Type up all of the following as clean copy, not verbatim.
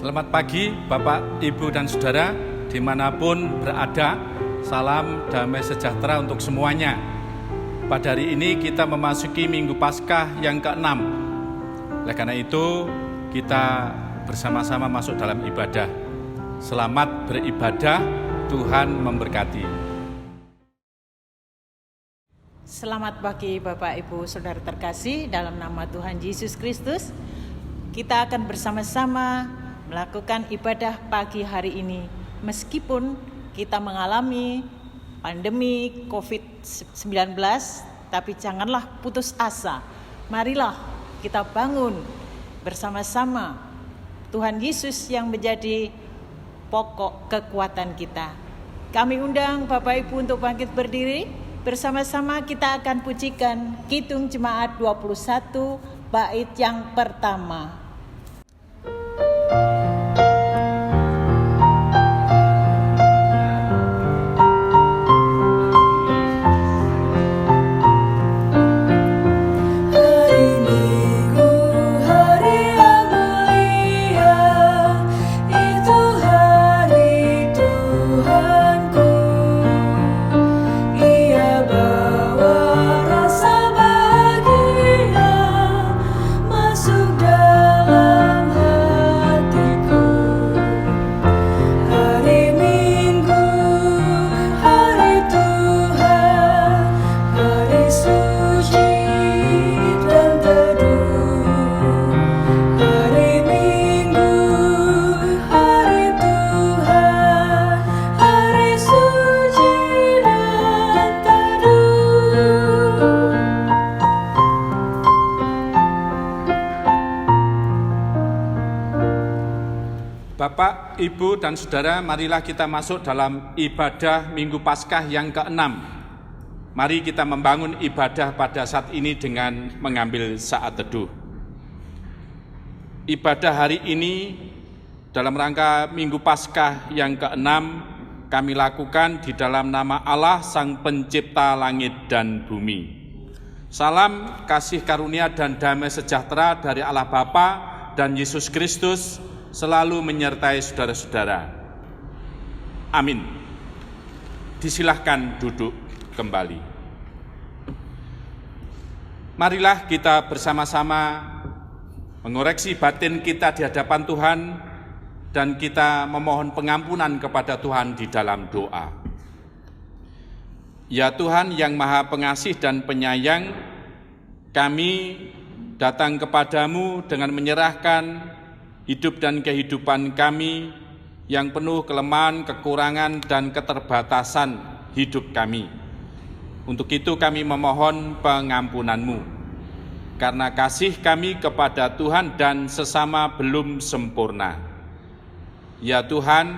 Selamat pagi Bapak, Ibu, dan Saudara dimanapun berada. Salam damai sejahtera untuk semuanya. Pada hari ini kita memasuki Minggu Paskah yang ke-6. Oleh karena itu kita bersama-sama masuk dalam ibadah. Selamat beribadah, Tuhan memberkati. Selamat pagi Bapak, Ibu, Saudara terkasih, dalam nama Tuhan Yesus Kristus. Kita akan bersama-sama melakukan ibadah pagi hari ini. Meskipun kita mengalami pandemi COVID-19, tapi janganlah putus asa. Marilah kita bangun bersama-sama Tuhan Yesus yang menjadi pokok kekuatan kita. Kami undang Bapak Ibu untuk bangkit berdiri. Bersama-sama kita akan pujikan Kidung Jemaat 21 bait yang pertama. Bapak, Ibu, dan Saudara, marilah kita masuk dalam ibadah Minggu Paskah yang ke-6. Mari kita membangun ibadah pada saat ini dengan mengambil saat teduh. Ibadah hari ini dalam rangka Minggu Paskah yang ke-6 kami lakukan di dalam nama Allah Sang Pencipta langit dan bumi. Salam kasih karunia dan damai sejahtera dari Allah Bapa dan Yesus Kristus selalu menyertai saudara-saudara. Amin. Disilahkan duduk kembali. Marilah kita bersama-sama mengoreksi batin kita di hadapan Tuhan dan kita memohon pengampunan kepada Tuhan di dalam doa. Ya Tuhan yang Maha Pengasih dan Penyayang, kami datang kepadamu dengan menyerahkan hidup dan kehidupan kami yang penuh kelemahan, kekurangan, dan keterbatasan hidup kami. Untuk itu kami memohon pengampunan-Mu, karena kasih kami kepada Tuhan dan sesama belum sempurna. Ya Tuhan,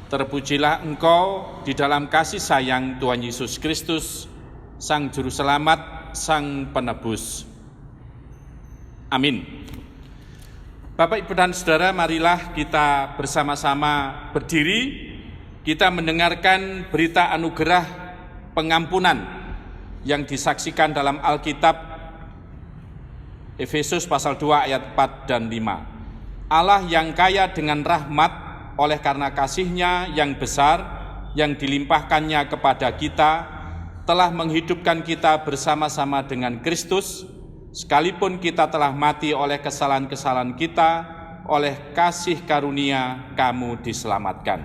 terpujilah Engkau di dalam kasih sayang Tuhan Yesus Kristus, Sang Juru Selamat, Sang Penebus. Amin. Bapak, Ibu, dan Saudara, marilah kita bersama-sama berdiri. Kita mendengarkan berita anugerah pengampunan yang disaksikan dalam Alkitab Efesus pasal 2 ayat 4 dan 5. Allah yang kaya dengan rahmat oleh karena kasih-Nya yang besar yang dilimpahkannya kepada kita telah menghidupkan kita bersama-sama dengan Kristus. Sekalipun kita telah mati oleh kesalahan-kesalahan kita, oleh kasih karunia kamu diselamatkan.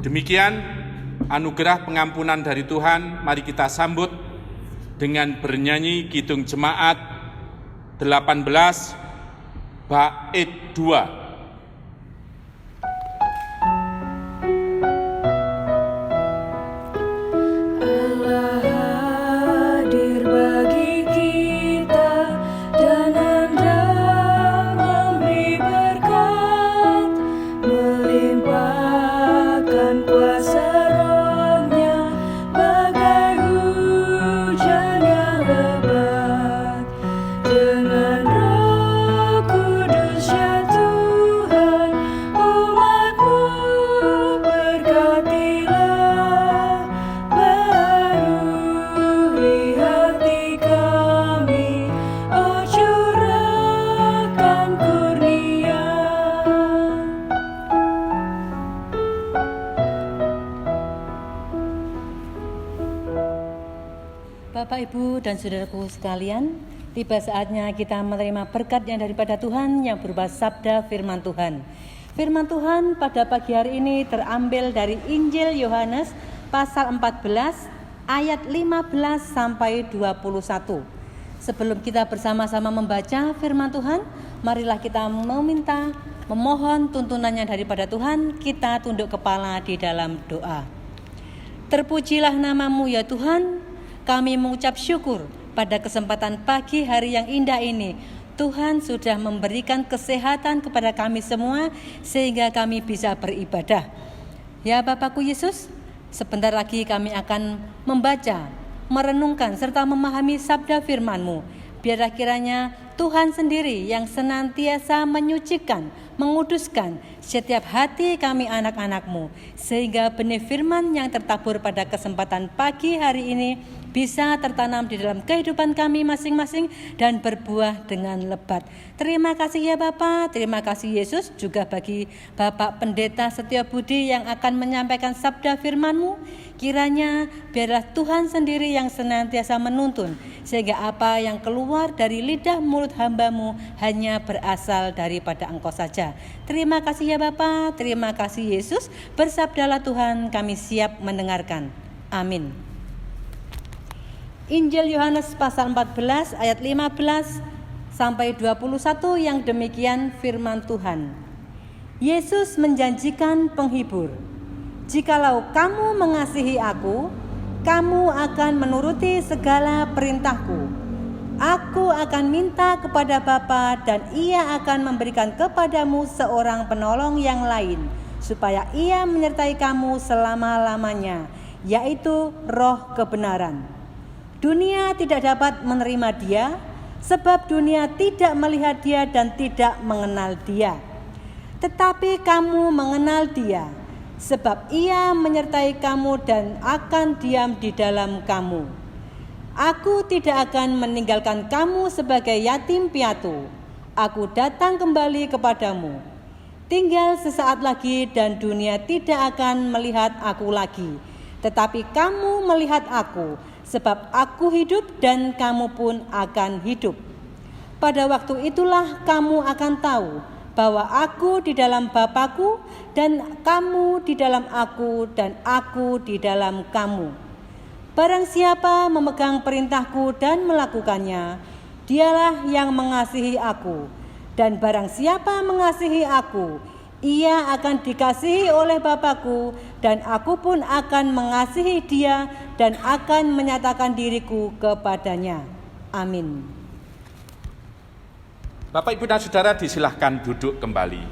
Demikian anugerah pengampunan dari Tuhan. Mari kita sambut dengan bernyanyi Kidung Jemaat 18 bait 2. Dengan Roh Kudus jatuh Bapak, Ibu, dan saudaraku sekalian, tiba saatnya kita menerima berkat yang daripada Tuhan yang berupa sabda firman Tuhan. Firman Tuhan pada pagi hari ini terambil dari Injil Yohanes pasal 14 ayat 15 sampai 21. Sebelum kita bersama-sama membaca firman Tuhan, marilah kita memohon tuntunannya daripada Tuhan. Kita tunduk kepala di dalam doa. Terpujilah namamu ya Tuhan, kami mengucap syukur pada kesempatan pagi hari yang indah ini. Tuhan sudah memberikan kesehatan kepada kami semua sehingga kami bisa beribadah. Ya Bapakku Yesus, sebentar lagi kami akan membaca, merenungkan serta memahami sabda firman-Mu. Biarlah kiranya Tuhan sendiri yang senantiasa menyucikan, menguduskan setiap hati kami anak-anak-Mu, sehingga benih firman yang tertabur pada kesempatan pagi hari ini bisa tertanam di dalam kehidupan kami masing-masing dan berbuah dengan lebat. Terima kasih ya Bapa, terima kasih Yesus, juga bagi Bapak Pendeta Setiabudi yang akan menyampaikan sabda firman-Mu. Kiranya biarlah Tuhan sendiri yang senantiasa menuntun, sehingga apa yang keluar dari lidah mulut hamba-Mu hanya berasal daripada Engkau saja. Terima kasih ya Bapa, terima kasih Yesus. Bersabdalah Tuhan, kami siap mendengarkan. Amin. Injil Yohanes pasal 14 ayat 15 sampai 21 yang demikian firman Tuhan. Yesus menjanjikan penghibur. Jikalau kamu mengasihi aku, kamu akan menuruti segala perintahku. Aku akan minta kepada Bapa dan Ia akan memberikan kepadamu seorang penolong yang lain, supaya Ia menyertai kamu selama-lamanya, yaitu Roh kebenaran. Dunia tidak dapat menerima Dia, sebab dunia tidak melihat Dia dan tidak mengenal Dia. Tetapi kamu mengenal Dia, sebab Ia menyertai kamu dan akan diam di dalam kamu. Aku tidak akan meninggalkan kamu sebagai yatim piatu. Aku datang kembali kepadamu. Tinggal sesaat lagi dan dunia tidak akan melihat aku lagi. Tetapi kamu melihat aku, sebab aku hidup dan kamu pun akan hidup. Pada waktu itulah kamu akan tahu bahwa aku di dalam Bapa-Ku dan kamu di dalam aku dan aku di dalam kamu. Barang siapa memegang perintahku dan melakukannya, dialah yang mengasihi aku. Dan barang siapa mengasihi aku, ia akan dikasihi oleh Bapa-Ku, dan aku pun akan mengasihi dia dan akan menyatakan diriku kepadanya. Amin. Bapak, Ibu, dan Saudara disilahkan duduk kembali.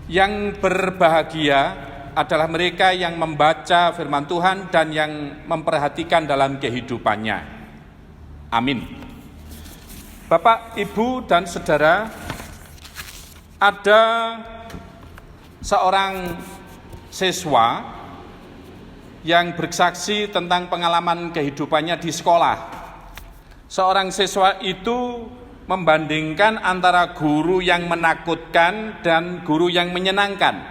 Yang berbahagia adalah mereka yang membaca firman Tuhan dan yang memperhatikan dalam kehidupannya. Amin. Bapak, Ibu, dan Saudara, ada seorang siswa yang bersaksi tentang pengalaman kehidupannya di sekolah. Seorang siswa itu membandingkan antara guru yang menakutkan dan guru yang menyenangkan.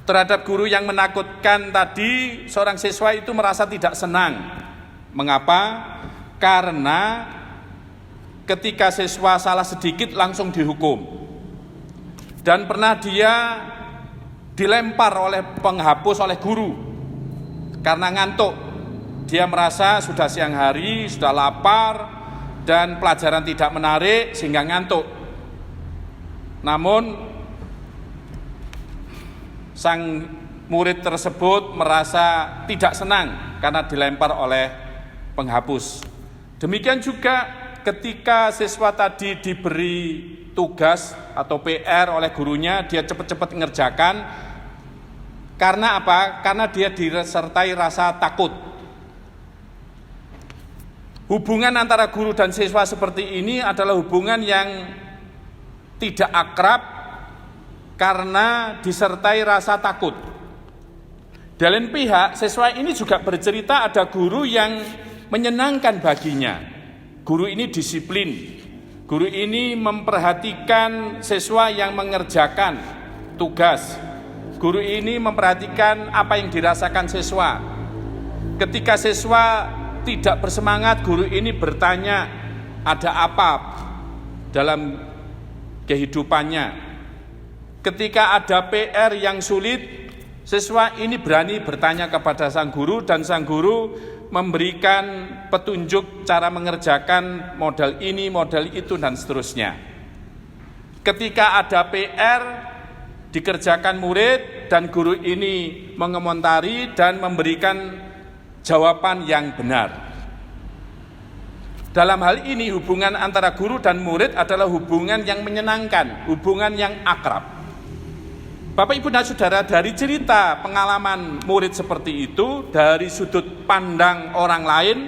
Terhadap guru yang menakutkan tadi, seorang siswa itu merasa tidak senang. Mengapa? Karena ketika siswa salah sedikit langsung dihukum. Dan pernah dia dilempar oleh penghapus, oleh guru karena ngantuk. Dia merasa sudah siang hari, sudah lapar dan pelajaran tidak menarik sehingga ngantuk. Namun sang murid tersebut merasa tidak senang karena dilempar oleh penghapus. Demikian juga ketika siswa tadi diberi tugas atau PR oleh gurunya, dia cepat-cepat mengerjakan. Karena apa? Karena dia disertai rasa takut. Hubungan antara guru dan siswa seperti ini adalah hubungan yang tidak akrab karena disertai rasa takut. Di lain pihak, siswa ini juga bercerita ada guru yang menyenangkan baginya. Guru ini disiplin. Guru ini memperhatikan siswa yang mengerjakan tugas. guru ini memperhatikan apa yang dirasakan siswa. Ketika siswa tidak bersemangat, guru ini bertanya, ada apa dalam kehidupannya. Ketika ada PR yang sulit, siswa ini berani bertanya kepada sang guru, dan sang guru memberikan petunjuk cara mengerjakan model ini, model itu, dan seterusnya. Ketika ada PR dikerjakan murid, dan guru ini mengomentari dan memberikan jawaban yang benar. Dalam hal ini hubungan antara guru dan murid adalah hubungan yang menyenangkan, hubungan yang akrab. Bapak, Ibu, dan Saudara, dari cerita pengalaman murid seperti itu, dari sudut pandang orang lain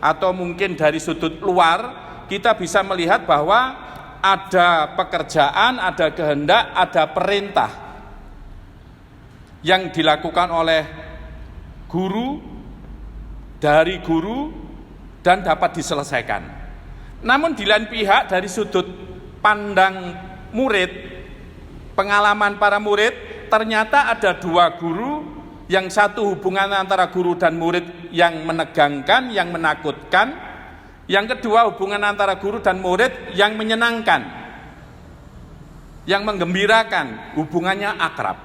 atau mungkin dari sudut luar, kita bisa melihat bahwa ada pekerjaan, ada kehendak, ada perintah yang dilakukan oleh guru, dari guru, dan dapat diselesaikan. Namun di lain pihak, dari sudut pandang murid, pengalaman para murid, ternyata ada dua guru, yang satu hubungan antara guru dan murid yang menegangkan, yang menakutkan, yang kedua hubungan antara guru dan murid yang menyenangkan, yang menggembirakan, hubungannya akrab.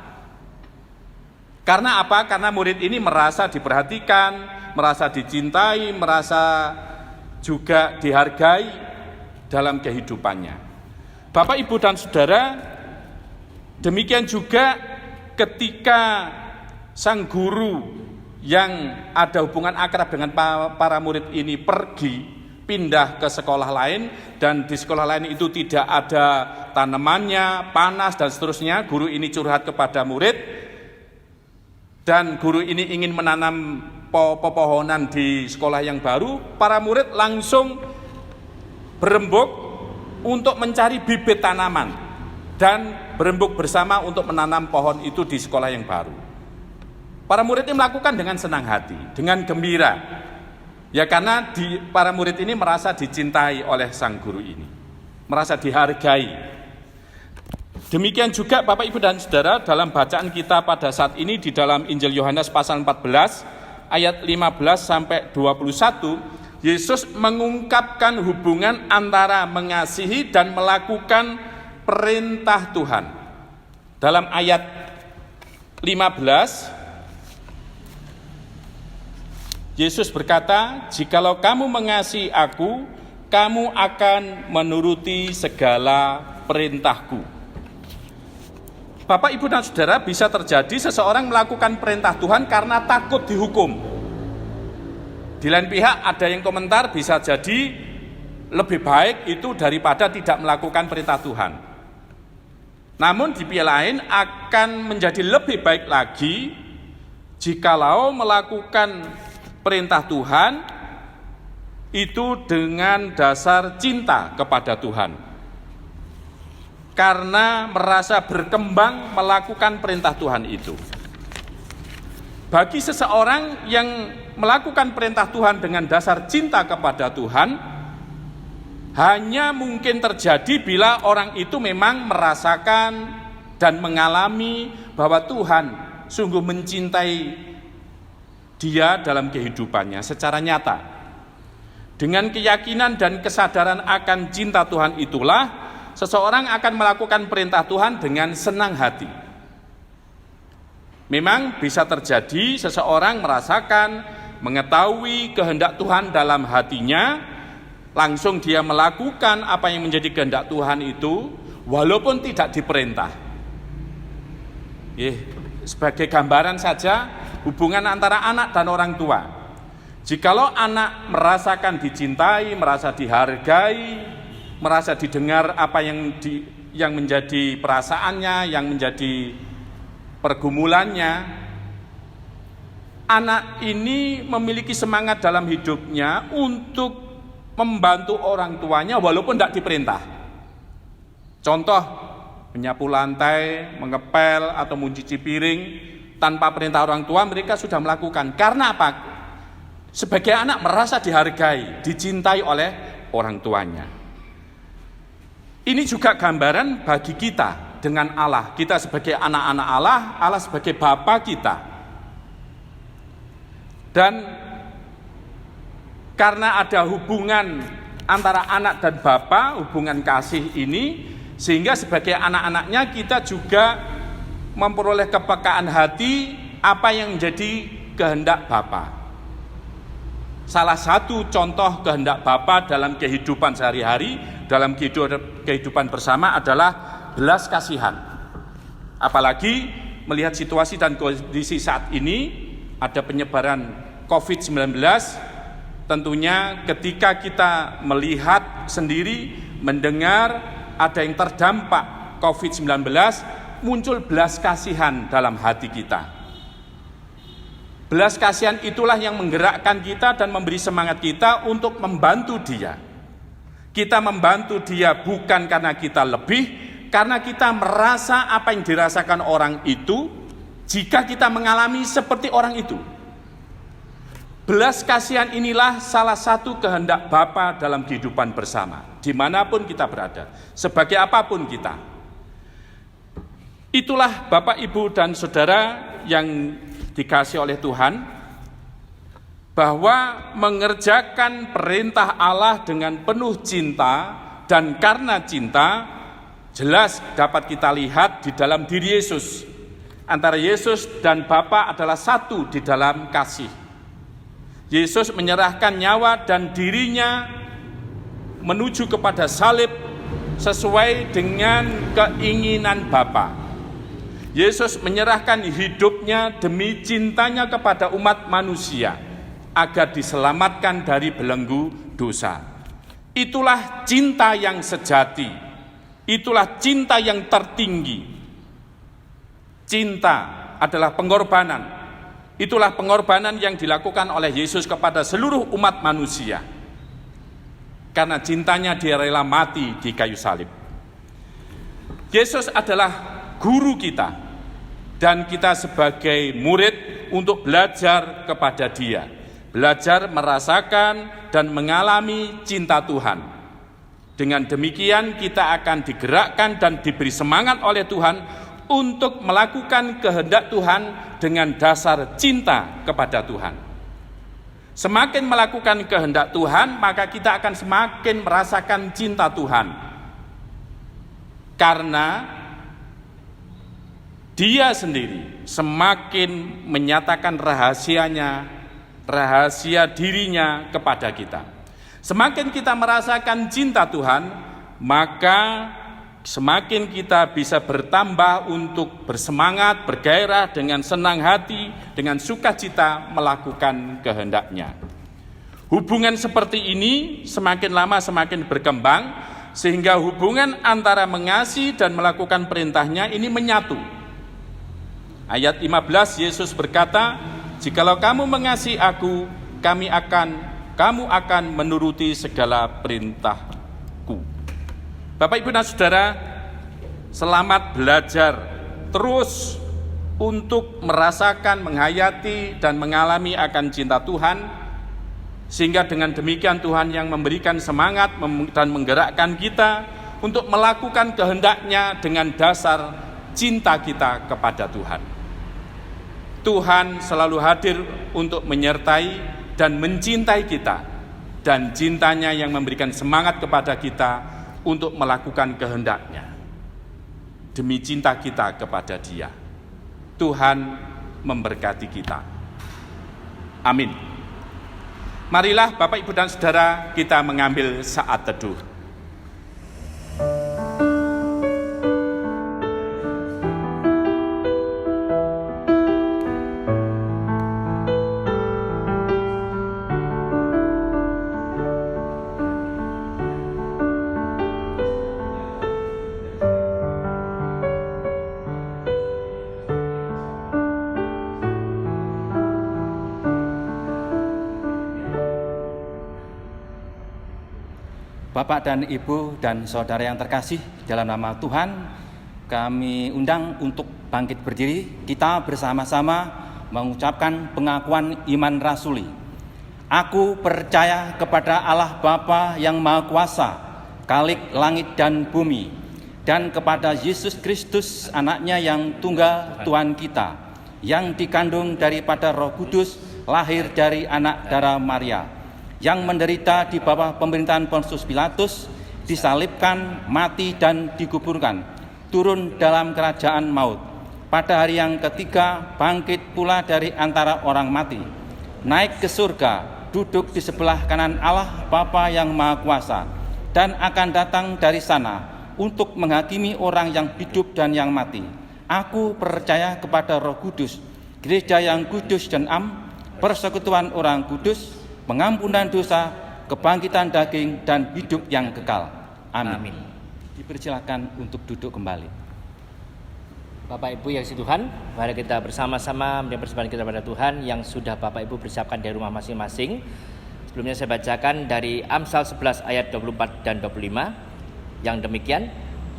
Karena apa? Karena murid ini merasa diperhatikan, merasa dicintai, merasa juga dihargai dalam kehidupannya. Bapak, Ibu, dan Saudara, demikian juga ketika sang guru yang ada hubungan akrab dengan para murid ini pergi, pindah ke sekolah lain, dan di sekolah lain itu tidak ada tanamannya, panas, dan seterusnya. Guru ini curhat kepada murid, dan guru ini ingin menanam pepohonan di sekolah yang baru. Para murid langsung berembuk untuk mencari bibit tanaman dan berembuk bersama untuk menanam pohon itu di sekolah yang baru. Para murid ini melakukan dengan senang hati, dengan gembira. Ya, karena para murid ini merasa dicintai oleh sang guru ini, merasa dihargai. Demikian juga Bapak, Ibu, dan Saudara, dalam bacaan kita pada saat ini di dalam Injil Yohanes pasal 14 ayat 15 sampai 21, Yesus mengungkapkan hubungan antara mengasihi dan melakukan perintah Tuhan. Dalam ayat 15, Yesus berkata, "Jikalau kamu mengasihi aku, kamu akan menuruti segala perintahku." Bapak, Ibu, dan Saudara, bisa terjadi seseorang melakukan perintah Tuhan karena takut dihukum. Di lain pihak ada yang komentar, bisa jadi lebih baik itu daripada tidak melakukan perintah Tuhan. Namun di pihak lain akan menjadi lebih baik lagi jikalau melakukan perintah Tuhan itu dengan dasar cinta kepada Tuhan, karena merasa berkembang melakukan perintah Tuhan itu. Bagi seseorang yang melakukan perintah Tuhan dengan dasar cinta kepada Tuhan, hanya mungkin terjadi bila orang itu memang merasakan dan mengalami bahwa Tuhan sungguh mencintai dia dalam kehidupannya secara nyata. Dengan keyakinan dan kesadaran akan cinta Tuhan itulah seseorang akan melakukan perintah Tuhan dengan senang hati. Memang bisa terjadi seseorang merasakan, mengetahui kehendak Tuhan dalam hatinya, langsung dia melakukan apa yang menjadi kehendak Tuhan itu walaupun tidak diperintah. Sebagai gambaran saja hubungan antara anak dan orang tua. Jikalau anak merasakan dicintai, merasa dihargai, merasa didengar apa yang menjadi perasaannya, yang menjadi pergumulannya, anak ini memiliki semangat dalam hidupnya untuk membantu orang tuanya walaupun tidak diperintah. Contoh, menyapu lantai, mengepel, atau mencuci piring tanpa perintah orang tua mereka sudah melakukan. Karena apa? Sebagai anak merasa dihargai, dicintai oleh orang tuanya. Ini juga gambaran bagi kita dengan Allah. Kita sebagai anak-anak Allah, Allah sebagai Bapa kita. Dan karena ada hubungan antara anak dan Bapa, hubungan kasih ini, sehingga sebagai anak-anaknya kita juga memperoleh kepekaan hati apa yang menjadi kehendak Bapa. Salah satu contoh kehendak Bapa dalam kehidupan sehari-hari, dalam kehidupan bersama adalah belas kasihan. Apalagi melihat situasi dan kondisi saat ini, ada penyebaran COVID-19, tentunya ketika kita melihat sendiri, mendengar ada yang terdampak COVID-19, muncul belas kasihan dalam hati kita. Belas kasihan itulah yang menggerakkan kita dan memberi semangat kita untuk membantu dia. Kita membantu dia bukan karena kita lebih, karena kita merasa apa yang dirasakan orang itu, jika kita mengalami seperti orang itu. Belas kasihan inilah salah satu kehendak Bapa dalam kehidupan bersama, dimanapun kita berada, sebagai apapun kita. Itulah Bapak, Ibu, dan Saudara yang dikasih oleh Tuhan, bahwa mengerjakan perintah Allah dengan penuh cinta, dan karena cinta, jelas dapat kita lihat di dalam diri Yesus. Antara Yesus dan Bapa adalah satu di dalam kasih. Yesus menyerahkan nyawa dan dirinya menuju kepada salib sesuai dengan keinginan Bapa. Yesus menyerahkan hidupnya demi cintanya kepada umat manusia agar diselamatkan dari belenggu dosa. Itulah cinta yang sejati. Itulah cinta yang tertinggi. Cinta adalah pengorbanan. Itulah pengorbanan yang dilakukan oleh Yesus kepada seluruh umat manusia. Karena cintanya dia rela mati di kayu salib. Yesus adalah guru kita. Dan kita sebagai murid untuk belajar kepada dia. Belajar merasakan dan mengalami cinta Tuhan. Dengan demikian kita akan digerakkan dan diberi semangat oleh Tuhan untuk melakukan kehendak Tuhan dengan dasar cinta kepada Tuhan. Semakin melakukan kehendak Tuhan, maka kita akan semakin merasakan cinta Tuhan. Karena dia sendiri semakin menyatakan rahasianya, rahasia dirinya kepada kita. Semakin kita merasakan cinta Tuhan, maka semakin kita bisa bertambah untuk bersemangat, bergairah dengan senang hati, dengan sukacita melakukan kehendak-Nya. Hubungan seperti ini semakin lama semakin berkembang, sehingga hubungan antara mengasihi dan melakukan perintah-Nya ini menyatu. Ayat 15 Yesus berkata, "Jikalau kamu mengasihi aku, kamu akan menuruti segala perintahku." Bapak, Ibu, dan Saudara, selamat belajar terus untuk merasakan, menghayati, dan mengalami akan cinta Tuhan, sehingga dengan demikian Tuhan yang memberikan semangat dan menggerakkan kita untuk melakukan kehendak-Nya dengan dasar cinta kita kepada Tuhan. Tuhan selalu hadir untuk menyertai dan mencintai kita, dan cintanya yang memberikan semangat kepada kita untuk melakukan kehendak-Nya demi cinta kita kepada Dia. Tuhan memberkati kita. Amin. Marilah Bapak, Ibu, dan Saudara, kita mengambil saat teduh. Bapak dan Ibu dan Saudara yang terkasih, dalam nama Tuhan kami undang untuk bangkit berdiri. Kita bersama-sama mengucapkan pengakuan iman rasuli. Aku percaya kepada Allah Bapa yang Maha Kuasa, Khalik langit dan bumi, dan kepada Yesus Kristus, anaknya yang tunggal Tuhan kita, yang dikandung daripada Roh Kudus, lahir dari anak darah Maria, yang menderita di bawah pemerintahan Pontius Pilatus, disalibkan, mati dan dikuburkan, turun dalam kerajaan maut. Pada hari yang ketiga bangkit pula dari antara orang mati, naik ke surga, duduk di sebelah kanan Allah Bapa yang Maha Kuasa, dan akan datang dari sana untuk menghakimi orang yang hidup dan yang mati. Aku percaya kepada Roh Kudus, gereja yang kudus dan persekutuan orang kudus, pengampunan dosa, kebangkitan daging, dan hidup yang kekal. Amin. Dipersilakan untuk duduk kembali. Bapak Ibu yang kasih Tuhan, mari kita bersama-sama memberi persembahan kita kepada Tuhan yang sudah Bapak Ibu persiapkan dari rumah masing-masing. Sebelumnya saya bacakan dari Amsal 11 ayat 24 dan 25. Yang demikian,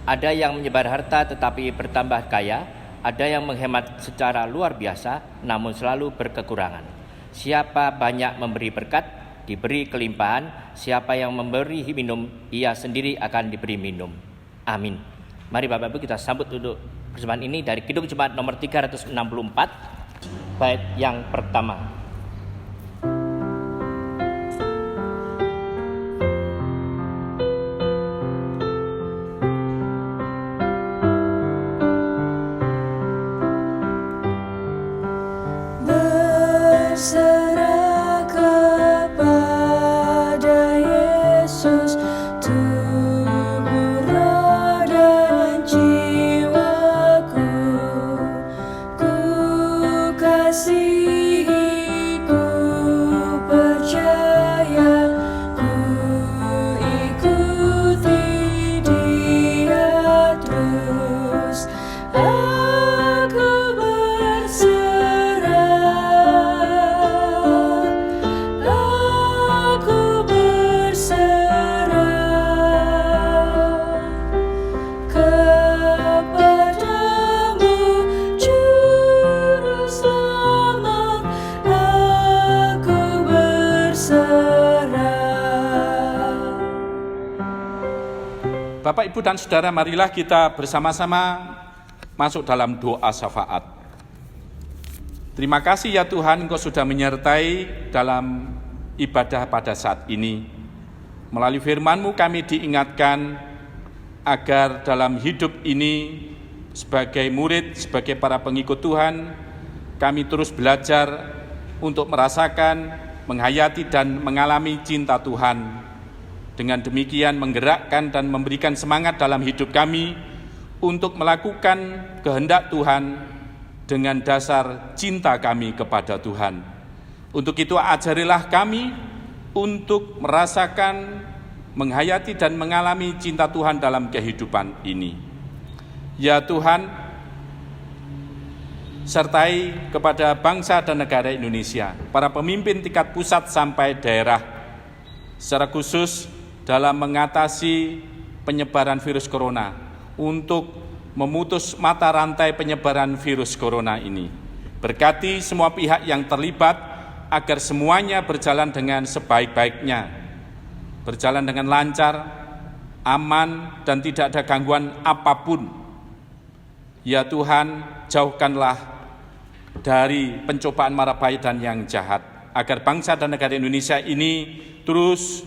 ada yang menyebar harta tetapi bertambah kaya, ada yang menghemat secara luar biasa namun selalu berkekurangan. Siapa banyak memberi berkat, diberi kelimpahan. Siapa yang memberi minum, ia sendiri akan diberi minum. Amin. Mari Bapak Ibu kita sambut duduk persembahan ini dari Kidung Jemaat nomor 364, bait yang pertama. Berserah kepada Yesus, tubuh, roh dan jiwaku. Ku kasihi, ku percaya, ku ikuti Dia terus. Aku Bapak, Ibu, dan Saudara, marilah kita bersama-sama masuk dalam doa syafaat. Terima kasih ya Tuhan, Engkau sudah menyertai dalam ibadah pada saat ini. Melalui firman-Mu kami diingatkan agar dalam hidup ini sebagai murid, sebagai para pengikut Tuhan, kami terus belajar untuk merasakan, menghayati dan mengalami cinta Tuhan. Dengan demikian menggerakkan dan memberikan semangat dalam hidup kami untuk melakukan kehendak Tuhan dengan dasar cinta kami kepada Tuhan. Untuk itu ajarilah kami untuk merasakan, menghayati dan mengalami cinta Tuhan dalam kehidupan ini. Ya Tuhan, sertai kepada bangsa dan negara Indonesia, para pemimpin tingkat pusat sampai daerah, secara khusus dalam mengatasi penyebaran virus corona, untuk memutus mata rantai penyebaran virus corona ini. Berkati semua pihak yang terlibat agar semuanya berjalan dengan sebaik-baiknya, berjalan dengan lancar, aman, dan tidak ada gangguan apapun. Ya Tuhan, jauhkanlah dari pencobaan mara bahaya dan yang jahat, agar bangsa dan negara Indonesia ini terus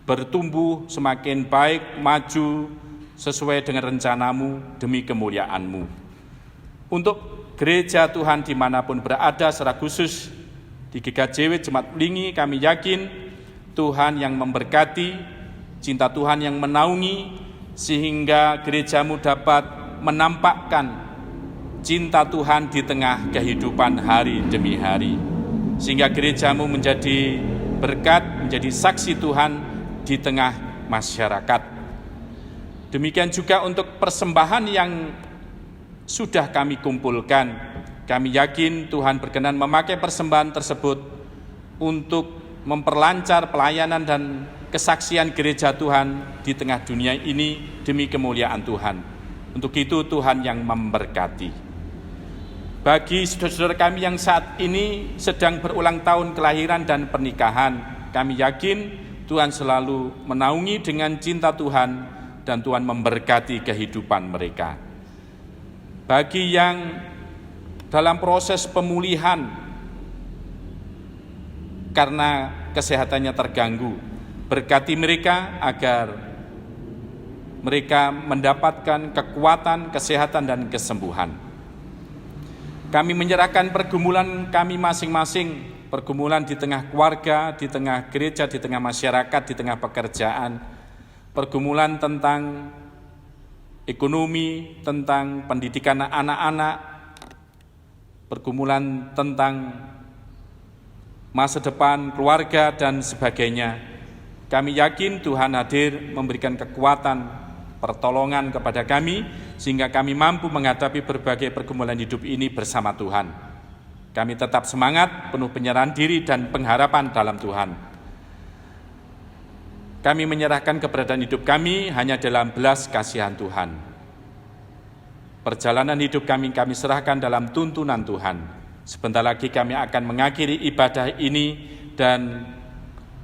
bertumbuh semakin baik, maju sesuai dengan rencana-Mu demi kemuliaan-Mu. Untuk gereja Tuhan dimanapun berada, secara khusus di GKJW Jemaat Belingi, kami yakin Tuhan yang memberkati, cinta Tuhan yang menaungi, sehingga gereja-Mu dapat menampakkan cinta Tuhan di tengah kehidupan hari demi hari, sehingga gereja-Mu menjadi berkat, menjadi saksi Tuhan di tengah masyarakat. Demikian juga untuk persembahan yang sudah kami kumpulkan, kami yakin Tuhan berkenan memakai persembahan tersebut untuk memperlancar pelayanan dan kesaksian gereja Tuhan di tengah dunia ini demi kemuliaan Tuhan. Untuk itu Tuhan yang memberkati. Bagi saudara-saudara kami yang saat ini sedang berulang tahun kelahiran dan pernikahan, kami yakin Tuhan selalu menaungi dengan cinta Tuhan, dan Tuhan memberkati kehidupan mereka. Bagi yang dalam proses pemulihan karena kesehatannya terganggu, berkati mereka agar mereka mendapatkan kekuatan, kesehatan, dan kesembuhan. Kami menyerahkan pergumulan kami masing-masing, pergumulan di tengah keluarga, di tengah gereja, di tengah masyarakat, di tengah pekerjaan, pergumulan tentang ekonomi, tentang pendidikan anak-anak, pergumulan tentang masa depan keluarga, dan sebagainya. Kami yakin Tuhan hadir memberikan kekuatan, pertolongan kepada kami, sehingga kami mampu menghadapi berbagai pergumulan hidup ini bersama Tuhan. Kami tetap semangat, penuh penyerahan diri dan pengharapan dalam Tuhan. Kami menyerahkan keberadaan hidup kami hanya dalam belas kasihan Tuhan. Perjalanan hidup kami serahkan dalam tuntunan Tuhan. Sebentar lagi kami akan mengakhiri ibadah ini dan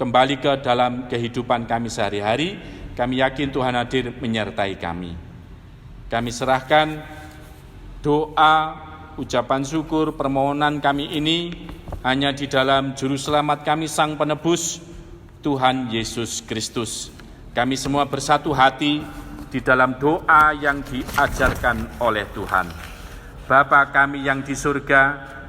kembali ke dalam kehidupan kami sehari-hari. Kami yakin Tuhan hadir menyertai kami. Kami serahkan doa, ucapan syukur, permohonan kami ini hanya di dalam juru selamat kami, Sang Penebus, Tuhan Yesus Kristus. Kami semua bersatu hati di dalam doa yang diajarkan oleh Tuhan. Bapa kami yang di surga,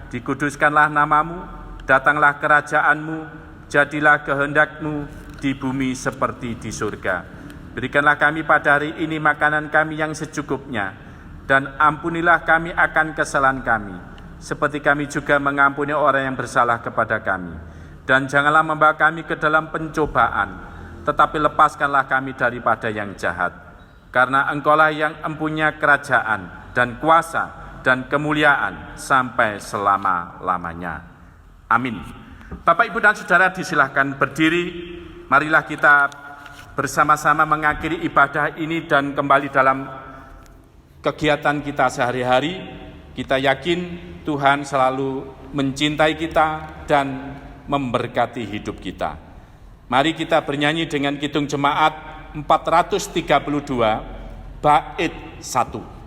dikuduskanlah namamu, datanglah kerajaanmu, jadilah kehendak-Mu di bumi seperti di surga. Berikanlah kami pada hari ini makanan kami yang secukupnya, dan ampunilah kami akan kesalahan kami, seperti kami juga mengampuni orang yang bersalah kepada kami. Dan janganlah membawa kami ke dalam pencobaan, tetapi lepaskanlah kami daripada yang jahat. Karena Engkaulah yang empunya kerajaan dan kuasa dan kemuliaan sampai selama-lamanya. Amin. Bapak, Ibu, dan Saudara disilahkan berdiri. Marilah kita bersama-sama mengakhiri ibadah ini dan kembali dalam kegiatan kita sehari-hari. Kita yakin Tuhan selalu mencintai kita dan memberkati hidup kita. Mari kita bernyanyi dengan Kidung Jemaat 432, bait 1.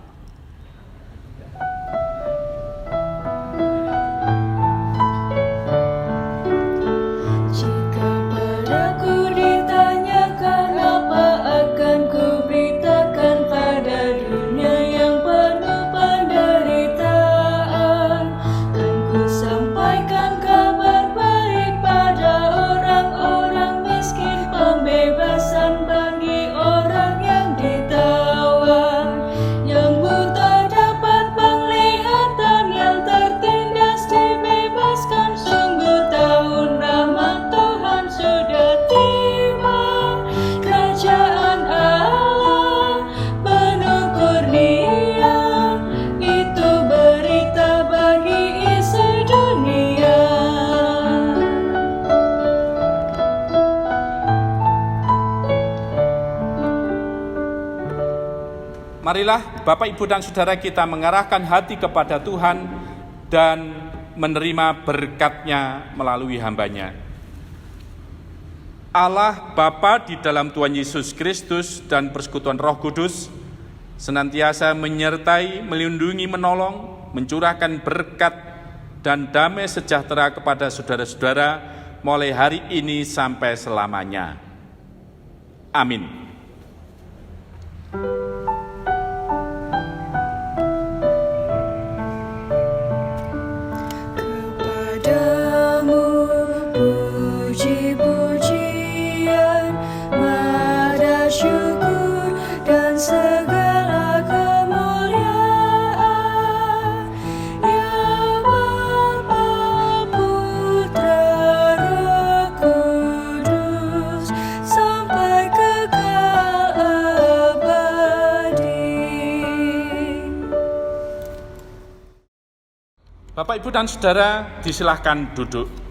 Marilah Bapak, Ibu, dan Saudara kita mengarahkan hati kepada Tuhan dan menerima berkat-Nya melalui hamba-Nya. Allah Bapa di dalam Tuhan Yesus Kristus dan persekutuan Roh Kudus senantiasa menyertai, melindungi, menolong, mencurahkan berkat dan damai sejahtera kepada saudara-saudara mulai hari ini sampai selamanya. Amin. Bapak, Ibu, dan Saudara disilahkan duduk.